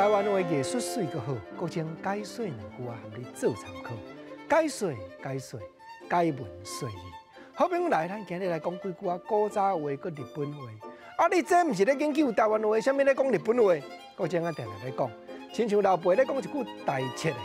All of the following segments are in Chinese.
台湾话艺术水阁好，国情解说两句啊，含你做参考。解说，解文说语。好朋友来，咱今日来讲几句啊古早话，搁日本话。啊，你这毋是咧研究台湾话，啥物咧讲日本话？国情啊，定定咧讲，亲像老爸咧讲一句台切的，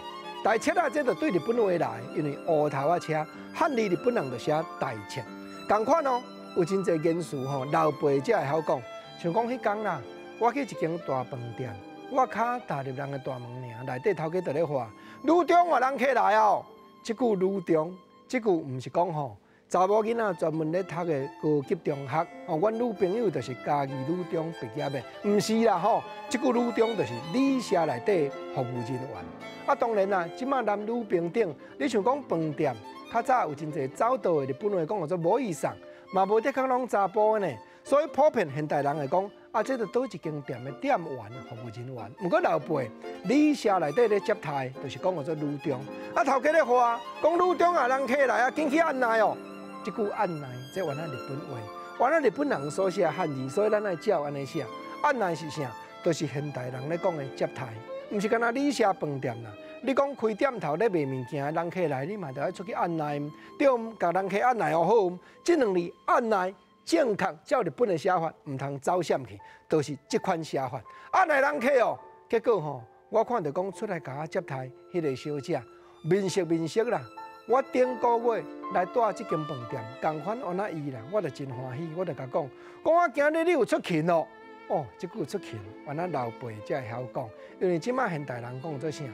台切啊，这就对日本话来，因为乌头啊车，汉字日本人就写台切。同款哦，有真侪言辞吼，老爸才会晓讲。像讲迄天啦，我去一间大饭店。我脚踏入人的大门尔，内底头家在咧话，女中有人客来哦。即句女中，即句毋是讲吼，查某囡仔专门咧读的高级中学哦。阮女朋友就是嘉义女中毕业的，毋是啦吼。即句女中就是旅社内底服务人员。啊，当然啦，即马男女平等。你像讲饭店，较早有真侪走道的日本话讲做无以上，嘛无得较拢查甫的呢。所以普遍现代人会讲。啊，这就倒一间店的店员、服务人员。不过老辈旅社内底咧接待，就是讲做女中。啊，头家咧话，讲女中啊，人客来啊，紧去按捺哦。这句按捺，这原来日本话，原来日本人所写汉字，所以咱爱照安尼写。按捺是啥？就是现代人咧讲的接待，毋是干那旅社饭店啦。你讲开店头咧卖物件，人客来，你嘛得爱出去按捺，对唔？甲人客按捺好好，这两字按捺。正确照日本的写法，唔通走闪去，都是这款写法。按捺人客哦，结果吼，我看到讲出来甲我接待迄个小姐，面色啦。我顶个月来住这间饭店，同款安那伊啦，我就真欢喜，我就甲讲，我今日你有出勤哦。哦，这句出勤，原来老辈才会晓讲，因为即马现代人讲做啥？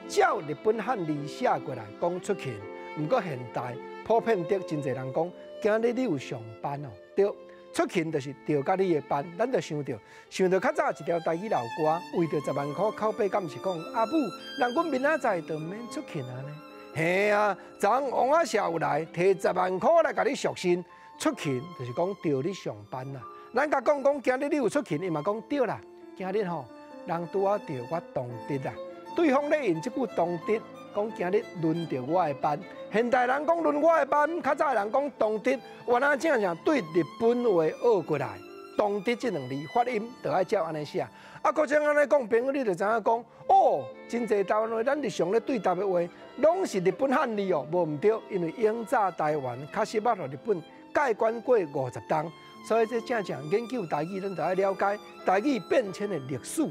照日本汉字写过来讲出勤，毋过现代普遍得真侪人讲，今日你有上班哦。对，出勤就是调甲你的班，咱就想到较早一条台语老歌，为着10万块口碑，敢毋是讲阿母，人阮明仔载就免出勤啊呢？嘿啊，昨王阿社有来摕10万块来甲你赎薪，出勤就是讲调你上班啦。咱甲讲今日你有出勤，伊嘛讲对啦。今日吼，人拄啊调我当值啦，对方咧用即句当值，讲今日轮到我的班。现代人讲轮我的班，较早人讲当值，原来正对日本话学过来。当值这两字发音就爱照安尼写。啊，国正安尼讲，朋友你就知影讲，哦，真侪台湾话，咱日常咧对答的话，拢是日本汉字哦，无毋对，因为永早台湾确实捌互日本介管过50冬，所以这正研究台语，咱就要了解台语变迁的历史。